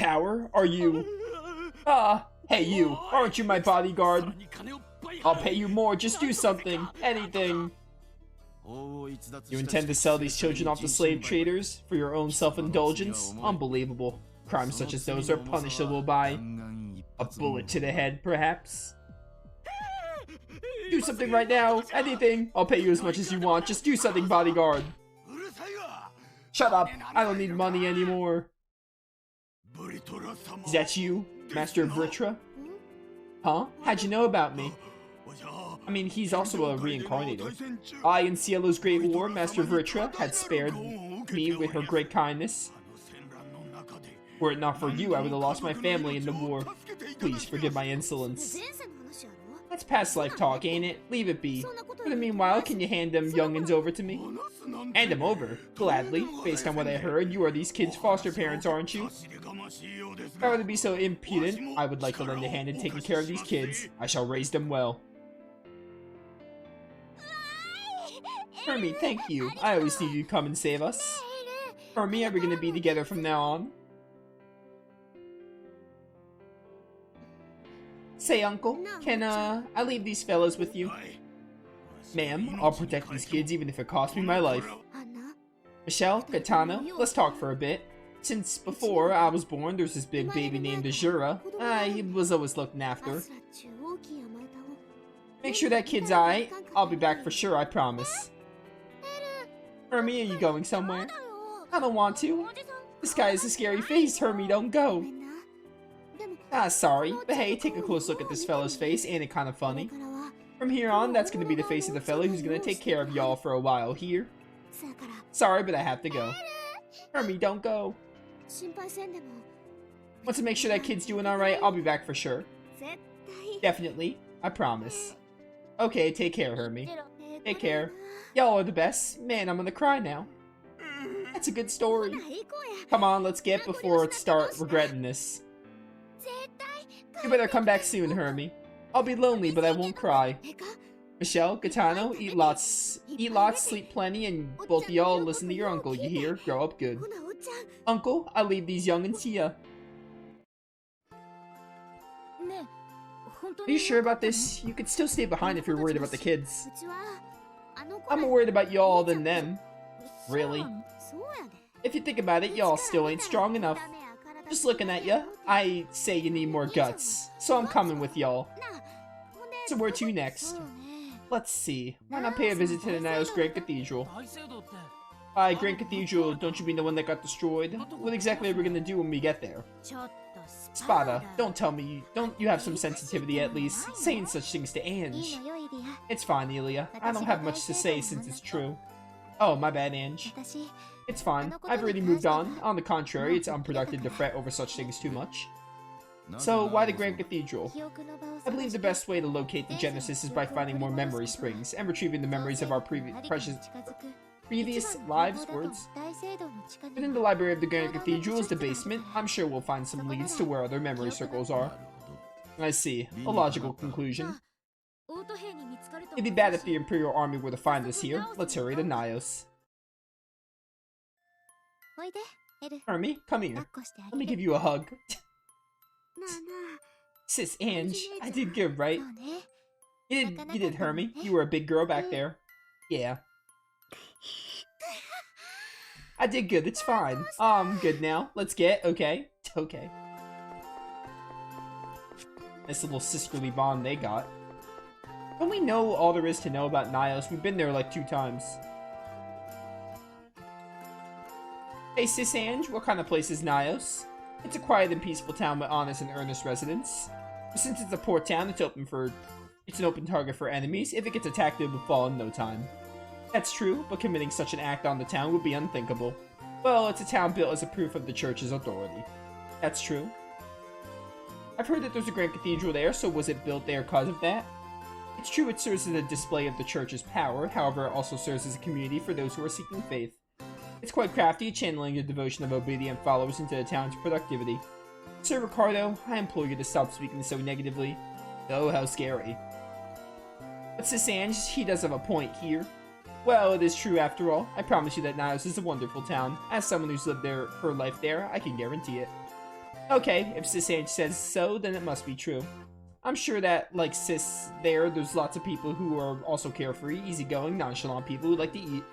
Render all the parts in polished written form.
power? Are you... hey you, aren't you my bodyguard? I'll pay you more, just do something. Anything. You intend to sell these children off to slave traders for your own self-indulgence? Unbelievable. Crimes such as those are punishable by a bullet to the head, perhaps? Do something right now. Anything. I'll pay you as much as you want. Just do something, bodyguard. Shut up. I don't need money anymore. Is that you, Master Vritra? Huh? How'd you know about me? I mean, he's also a reincarnator. I, in Cielo's Great War, Master Vritra, had spared me with her great kindness. Were it not for you, I would have lost my family in the war. Please forgive my insolence. That's past life talk, ain't it? Leave it be. For the meanwhile, can you hand them youngins over to me? Hand them over? Gladly. Based on what I heard, you are these kids' foster parents, aren't you? If I were to be so impudent, I would like to lend a hand in taking care of these kids. I shall raise them well. Hermie, thank you. I always knew you'd come and save us. Hermie, are we gonna be together from now on? Say, Uncle, can, I leave these fellas with you? Ma'am, I'll protect these kids even if it costs me my life. Michelle, Gaetano, let's talk for a bit. Since before I was born, there's this big baby named Azura. He was always looking after. Make sure that kid's aight. I'll be back for sure, I promise. Hermie, are you going somewhere? I don't want to. This guy has a scary face, Hermie, don't go. Sorry, but hey, take a close look at this fella's face, ain't it kinda funny? From here on, that's gonna be the face of the fella who's gonna take care of y'all for a while here. Sorry, but I have to go. Hermie, don't go. Want to make sure that kid's doing alright? I'll be back for sure. Definitely, I promise. Okay, take care, Hermie. Take care. Y'all are the best. Man, I'm gonna cry now. That's a good story. Come on, let's get before it start regretting this. You better come back soon, Hermie. I'll be lonely, but I won't cry. Michelle, Gaetano, eat lots, sleep plenty, and both of y'all listen to your uncle, you hear? Grow up good. Uncle, I'll leave these young'uns to ya. Are you sure about this? You could still stay behind if you're worried about the kids. I'm more worried about y'all than them. Really? If you think about it, y'all still ain't strong enough. Just looking at ya, I say you need more guts. So I'm coming with y'all. So where to next? Let's see. Why not pay a visit to the Nios Grand Cathedral? Grand Cathedral, don't you mean the one that got destroyed? What exactly are we gonna do when we get there? Spada, don't tell me, don't you have some sensitivity at least, saying such things to Ange. It's fine, Elia. I don't have much to say since it's true. Oh, my bad, Ange. It's fine. I've already moved on. On the contrary, it's unproductive to fret over such things too much. So, why the Grand Cathedral? I believe the best way to locate the Genesis is by finding more memory springs and retrieving the memories of our previous lives. Within the library of the Grand Cathedral is the basement. I'm sure we'll find some leads to where other memory circles are. I see. A logical conclusion. It'd be bad if the Imperial Army were to find us here. Let's hurry to Nios. Hermie, come here. Let me give you a hug. Sis Ange, I did good, right? You did, Hermie. You were a big girl back there. Yeah. I did good, it's fine. I'm good now. Let's get, okay? Okay. Nice little sisterly bond they got. Don't we know all there is to know about Nios? We've been there like 2 times. Hey Sis Ange, what kind of place is Nios? It's a quiet and peaceful town with honest and earnest residents. But since it's a port town, it's an open target for enemies. If it gets attacked, it will fall in no time. That's true, but committing such an act on the town would be unthinkable. Well, it's a town built as a proof of the church's authority. That's true. I've heard that there's a Grand Cathedral there, so was it built there because of that? It's true it serves as a display of the church's power, however it also serves as a community for those who are seeking faith. It's quite crafty, channeling the devotion of obedient followers into the town's productivity. Sir Ricardo, I implore you to stop speaking so negatively. Oh, how scary. But Sis Ange, he does have a point here. Well, it is true after all. I promise you that Nios is a wonderful town. As someone who's lived her life there, I can guarantee it. Okay, if Sis Ange says so, then it must be true. I'm sure that, like Sis there's lots of people who are also carefree, easygoing, nonchalant people who like to eat.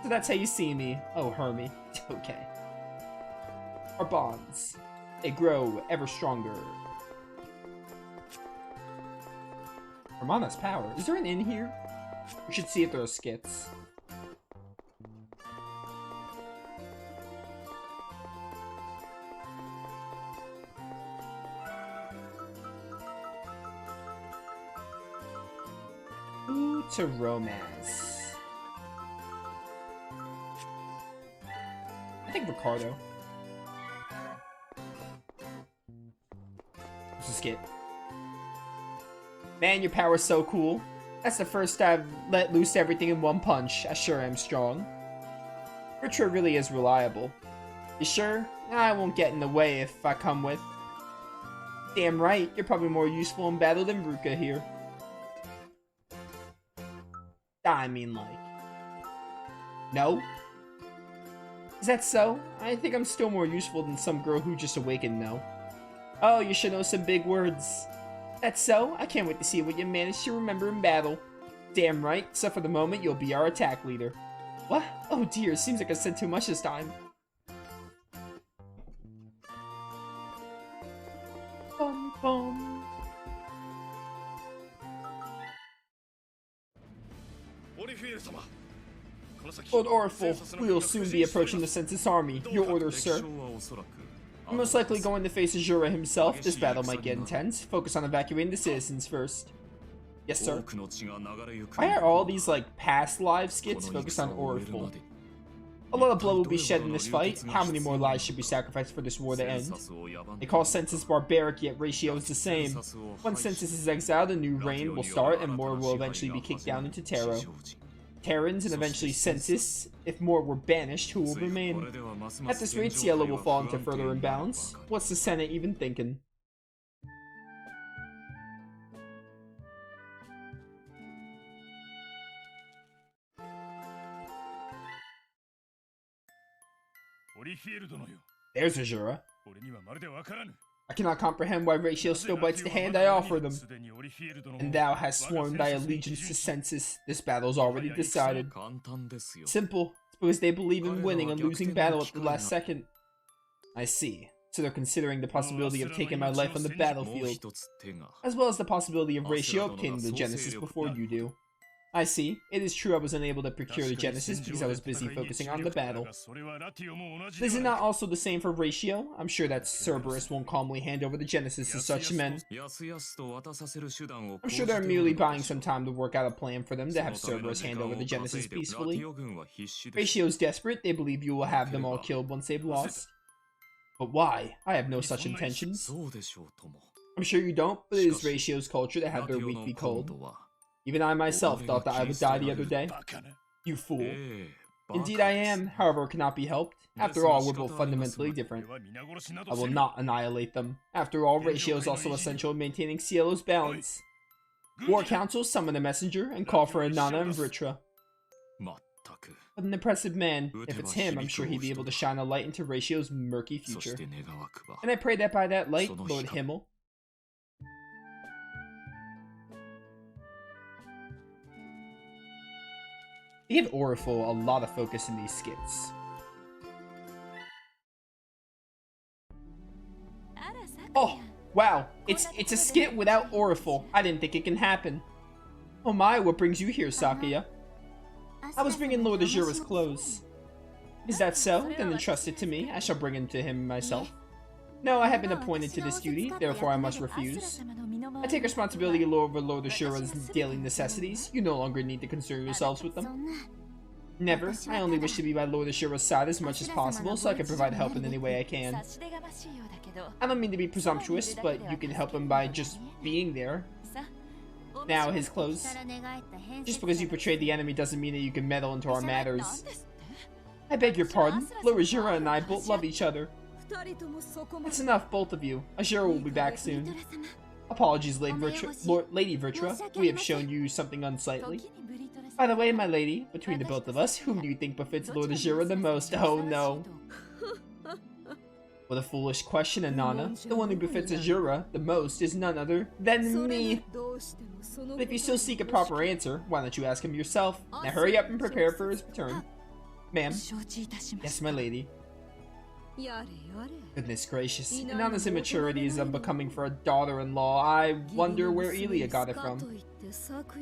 So that's how you see me. Oh, Hermie. Okay. Our bonds. They grow ever stronger. Hermana's power. Is there an inn here? We should see if there are skits. Ooh, to romance. I think Ricardo. What's a skit? Man, your power's so cool. That's the first I've let loose everything in one punch. I sure am strong. Ritra really is reliable. You sure? I won't get in the way if I come with. Damn right, you're probably more useful in battle than Ruka here. I mean, like... No? Is that so? I think I'm still more useful than some girl who just awakened, though. Oh, you should know some big words. That's so? I can't wait to see what you manage to remember in battle. Damn right, except for the moment you'll be our attack leader. What? Oh dear, seems like I said too much this time. Bum bum. Lord Oriful, we will soon be approaching the Sensus army. Your orders, sir. We're most likely going to face Azura himself. This battle might get intense. Focus on evacuating the citizens first. Yes, sir. Why are all these, like, past live skits focused on Oriful? A lot of blood will be shed in this fight. How many more lives should be sacrificed for this war to end? They call Sensus barbaric, yet ratio is the same. When Sensus is exiled, a new reign will start, and more will eventually be kicked down into Taro. Terrans, and eventually Sensus. If more were banished, who will remain? At this rate, Cielo will fall into further imbalance. What's the Senate even thinking? There's Azura. I cannot comprehend why Ratio still bites the hand I offer them. And thou hast sworn thy allegiance to Sensus. This battle's already decided. Simple. It's because they believe in winning and losing battle at the last second. I see. So they're considering the possibility of taking my life on the battlefield, as well as the possibility of Ratio obtaining the Genesis before you do. I see. It is true I was unable to procure the Genesis because I was busy focusing on the battle. Is it not also the same for Ratio? I'm sure that Cerberus won't calmly hand over the Genesis to such men. I'm sure they're merely buying some time to work out a plan for them to have Cerberus hand over the Genesis peacefully. Ratio's desperate. They believe you will have them all killed once they've lost. But why? I have no such intentions. I'm sure you don't, but it is Ratio's culture to have their weak be cold. Even I myself thought that I would die the other day. You fool. Indeed I am, however it cannot be helped. After all, we're both fundamentally different. I will not annihilate them. After all, Ratio is also essential in maintaining Cielo's balance. War Council, summon a messenger, and call for Inanna and Vritra. What an impressive man. If it's him, I'm sure he'd be able to shine a light into Ratio's murky future. And I pray that by that light, Lord Himmel. They give Oriful a lot of focus in these skits. Oh, wow. It's a skit without Oriful. I didn't think it can happen. Oh my, what brings you here, Sakuya? I was bringing Lord Azura's clothes. Is that so? Then entrust it to me. I shall bring him to him myself. No, I have been appointed to this duty, therefore I must refuse. I take responsibility over Lord Azura's daily necessities. You no longer need to concern yourselves with them. Never. I only wish to be by Lord Azura's side as much as possible, so I can provide help in any way I can. I don't mean to be presumptuous, but you can help him by just being there. Now, his clothes. Just because you betrayed the enemy doesn't mean that you can meddle into our matters. I beg your pardon. Lord Azura and I both love each other. That's enough, both of you. Azura will be back soon. Apologies, Lady Vritra. We have shown you something unsightly. By the way, my lady, between the both of us, whom do you think befits Lord Azura the most? Oh no. What a foolish question, Anana. The one who befits Azura the most is none other than me. But if you still seek a proper answer, why don't you ask him yourself? Now hurry up and prepare for his return. Ma'am. Yes, my lady. Goodness gracious. Inana's immaturity is unbecoming for a daughter-in-law. I wonder where Ilia got it from.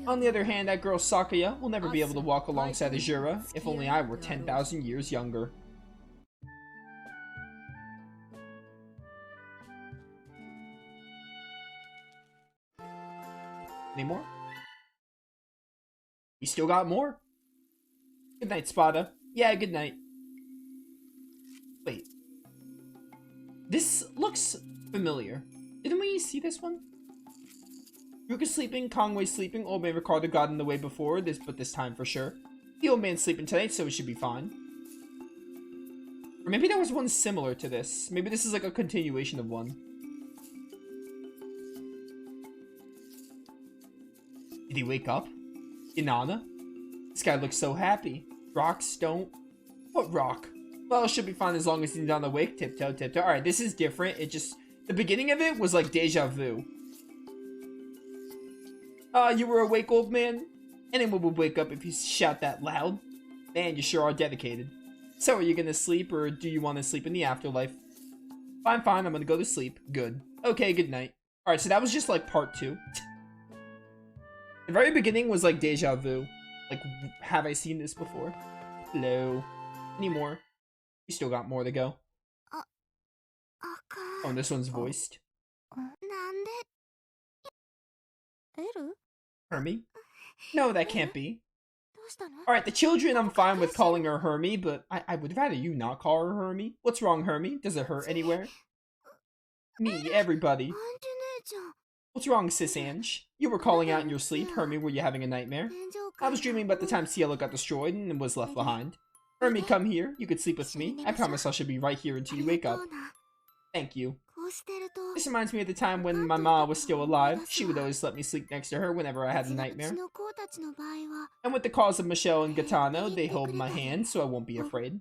On the other hand, that girl Sakuya will never be able to walk alongside Azura, if only I were 10,000 years younger. Any more? You still got more? Good night, Spada. Yeah, good night. Wait. This looks familiar. Didn't we see this one? Ruka's sleeping, Kongwei's sleeping, old man Ricardo got in the way before, but this time for sure. The old man's sleeping tonight, so it should be fine. Or maybe there was one similar to this. Maybe this is like a continuation of one. Did he wake up? Inanna? This guy looks so happy. Rocks don't... What rock? Well, it should be fine as long as he's not awake. Tiptoe, tiptoe. Alright, this is different. It just... The beginning of it was like deja vu. You were awake, old man? Anyone would wake up if you shout that loud. Man, you sure are dedicated. So, are you gonna sleep, or do you want to sleep in the afterlife? Fine, fine, I'm gonna go to sleep. Good. Okay, good night. Alright, so that was just like part 2. The very beginning was like deja vu. Like, have I seen this before? Hello. Any more? You still got more to go. Oh, and this one's voiced. Hermie? No, that can't be. Alright, the children, I'm fine with calling her Hermie, but I would rather you not call her Hermie. What's wrong, Hermie? Does it hurt anywhere? Me, everybody. What's wrong, Sis Ange? You were calling out in your sleep. Hermie, were you having a nightmare? I was dreaming about the time Cielo got destroyed and was left behind. Hermie, come here. You could sleep with me. I promise I should be right here until you wake up. Thank you. This reminds me of the time when my ma was still alive. She would always let me sleep next to her whenever I had a nightmare. And with the cause of Michelle and Gaetano, they hold my hand so I won't be afraid.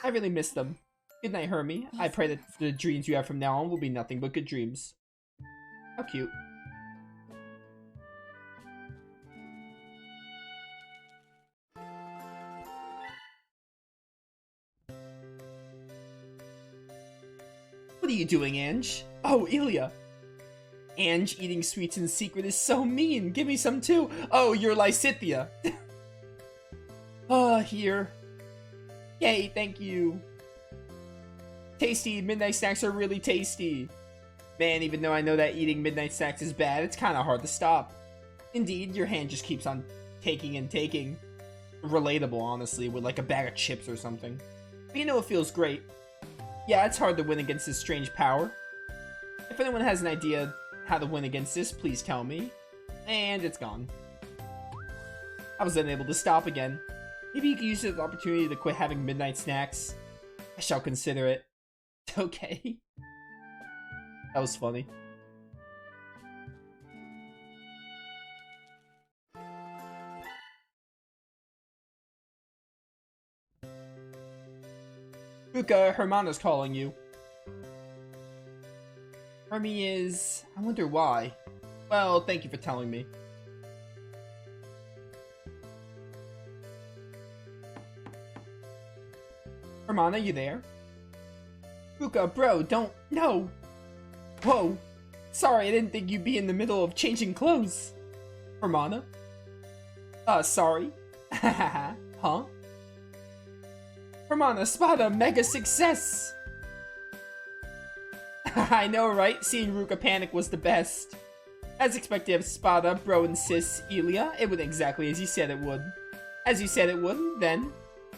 I really miss them. Good night, Hermie. I pray that the dreams you have from now on will be nothing but good dreams. How cute. What are you doing, Ange? Oh, Ilia. Ange, eating sweets in secret is so mean. Give me some too. Oh, you're Lysithia. Here. Yay, thank you. Tasty. Midnight snacks are really tasty. Man, even though I know that eating midnight snacks is bad, it's kind of hard to stop. Indeed, your hand just keeps on taking and taking. Relatable, honestly, with like a bag of chips or something. But you know it feels great. Yeah, it's hard to win against this strange power. If anyone has an idea how to win against this, please tell me. And it's gone. I was unable to stop again. Maybe you could use this opportunity to quit having midnight snacks. I shall consider it. Okay. That was funny. Ruka, Hermana's calling you. Hermie is... I wonder why. Well, thank you for telling me. Hermana, you there? Ruka, bro, don't... No! Whoa! Sorry, I didn't think you'd be in the middle of changing clothes. Hermana? Sorry. Hahaha. Huh? Hermana, Spada, mega success! I know, right? Seeing Ruka panic was the best. As expected of Spada, Bro, and Sis Ilia, it went exactly as you said it would. As you said it would, then.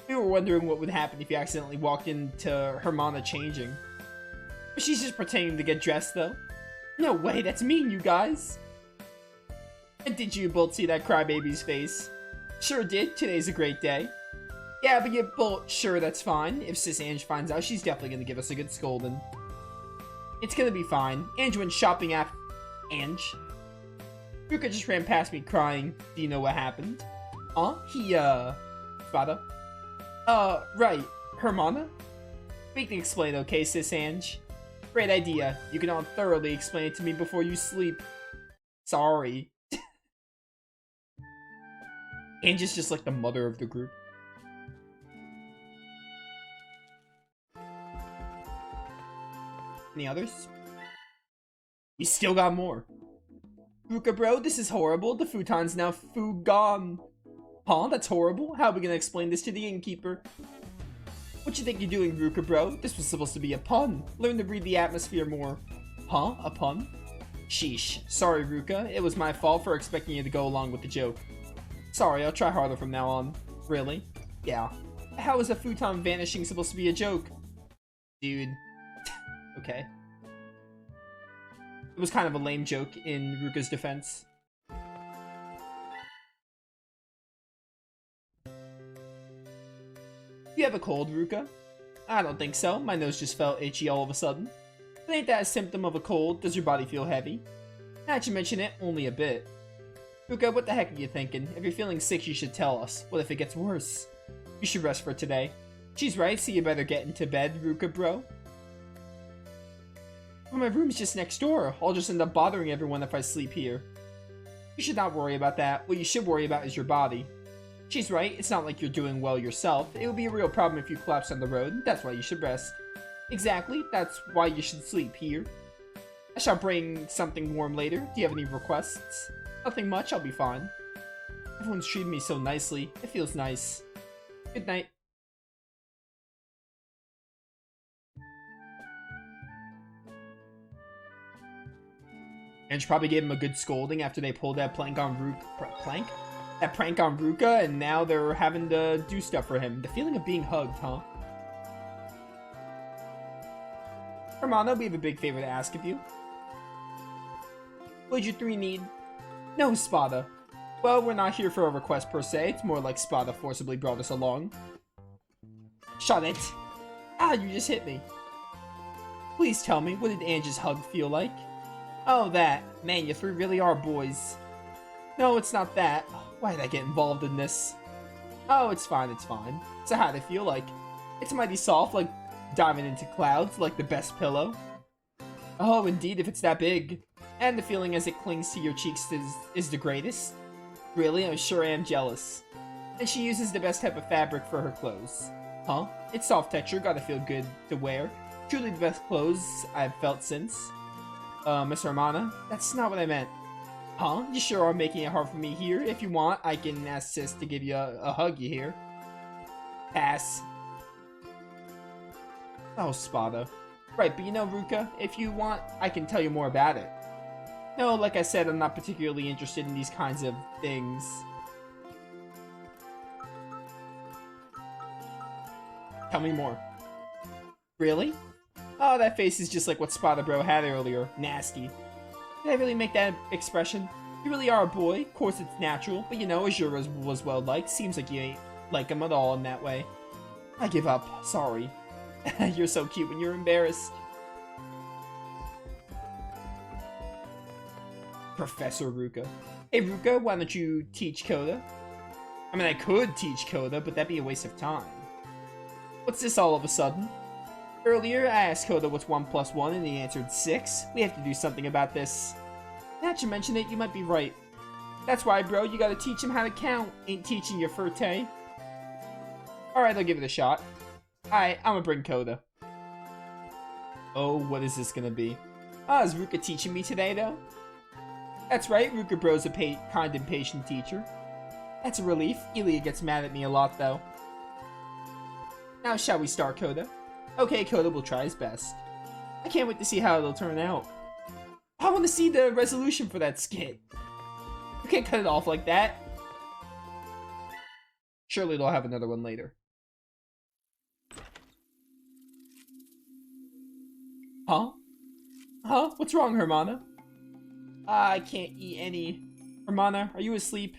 We were wondering what would happen if you accidentally walked into Hermana changing. But she's just pretending to get dressed, though. No way, that's mean, you guys. And did you both see that crybaby's face? Sure did, today's a great day. Yeah, but you're both sure that's fine. If Sis Ange finds out, she's definitely gonna give us a good scolding. It's gonna be fine. Ange went shopping after... Ange? Ruka just ran past me crying. Do you know what happened? Huh? He, Spada? Right. Hermana? Make me explain, okay, sis Ange? Great idea. You can all thoroughly explain it to me before you sleep. Sorry. Ange is just like the mother of the group. Any others? We still got more. Ruka bro, this is horrible. The futon's now gone. Huh? That's horrible? How are we gonna explain this to the innkeeper? What you think you're doing, Ruka bro? This was supposed to be a pun. Learn to breathe the atmosphere more. Huh? A pun? Sheesh. Sorry, Ruka. It was my fault for expecting you to go along with the joke. Sorry, I'll try harder from now on. Really? Yeah. How is a futon vanishing supposed to be a joke? Dude. Okay. It was kind of a lame joke in Ruka's defense. You have a cold, Ruka? I don't think so. My nose just felt itchy all of a sudden. But ain't that a symptom of a cold? Does your body feel heavy? Now that you mention it, only a bit. Ruka, what the heck are you thinking? If you're feeling sick, you should tell us. What if it gets worse? You should rest for today. She's right, so you better get into bed, Ruka bro. Well, my room's just next door. I'll just end up bothering everyone if I sleep here. You should not worry about that. What you should worry about is your body. She's right. It's not like you're doing well yourself. It would be a real problem if you collapsed on the road. That's why you should rest. Exactly. That's why you should sleep here. I shall bring something warm later. Do you have any requests? Nothing much. I'll be fine. Everyone's treated me so nicely. It feels nice. Good night. And she probably gave him a good scolding after they pulled that prank on Ruka, and now they're having to do stuff for him. The feeling of being hugged, huh? Hermano, we have a big favor to ask of you. What'd you three need? No, Spada. Well, we're not here for a request per se. It's more like Spada forcibly brought us along. Shut it! Ah, you just hit me. Please tell me, what did Ange's hug feel like? Oh, that. Man, you three really are boys. No, it's not that. Why did I get involved in this? Oh, it's fine, it's fine. So how'd it feel like? It's mighty soft, like diving into clouds, like the best pillow. Oh, indeed, if it's that big. And the feeling as it clings to your cheeks is the greatest. Really, I sure am jealous. And she uses the best type of fabric for her clothes. Huh? It's soft texture, gotta feel good to wear. Truly the best clothes I've felt since. Miss Hermana? That's not what I meant. Huh? You sure are making it hard for me here. If you want, I can ask Sis to give you a hug, you hear? Pass. Oh, Spada. Right, but you know, Ruka, if you want, I can tell you more about it. No, like I said, I'm not particularly interested in these kinds of things. Tell me more. Really? Oh, that face is just like what Spada Bro had earlier. Nasty. Did I really make that expression? You really are a boy. Of course it's natural, but you know, Azura was well liked. Seems like you ain't like him at all in that way. I give up. Sorry. You're so cute when you're embarrassed. Professor Ruka. Hey Ruka, why don't you teach Koda? I mean, I could teach Koda, but that'd be a waste of time. What's this all of a sudden? Earlier, I asked Koda what's 1 plus 1, and he answered 6. We have to do something about this. Now that you mention it, you might be right. That's why, bro, you gotta teach him how to count. Ain't teaching your forte. Alright, I'll give it a shot. Alright, I'm gonna bring Koda. Oh, what is this gonna be? Oh, is Ruka teaching me today, though? That's right, Ruka Bro's a kind and patient teacher. That's a relief. Elia gets mad at me a lot, though. Now, shall we start, Koda? Okay, Koda will try his best. I can't wait to see how it'll turn out. I want to see the resolution for that skit. You can't cut it off like that. Surely they'll have another one later. Huh? Huh? What's wrong, Hermana? I can't eat any. Hermana, are you asleep?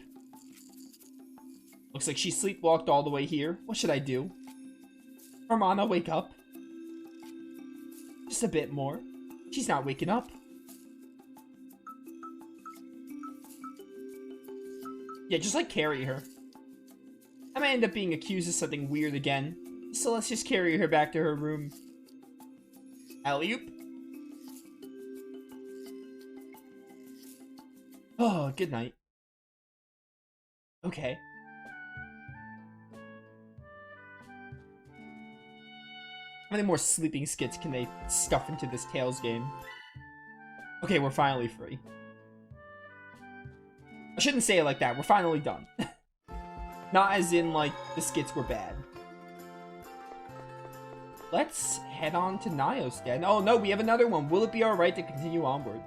Looks like she sleepwalked all the way here. What should I do? Hermana, wake up. Just a bit more. She's not waking up. Yeah, just like carry her. I might end up being accused of something weird again. So let's just carry her back to her room. Alley-oop. Oh, good night. Okay. How many more sleeping skits can they stuff into this Tails game? Okay, we're finally free. I shouldn't say it like that. We're finally done. Not as in, like, the skits were bad. Let's head on to Nio's den. Oh, no, we have another one. Will it be alright to continue onward?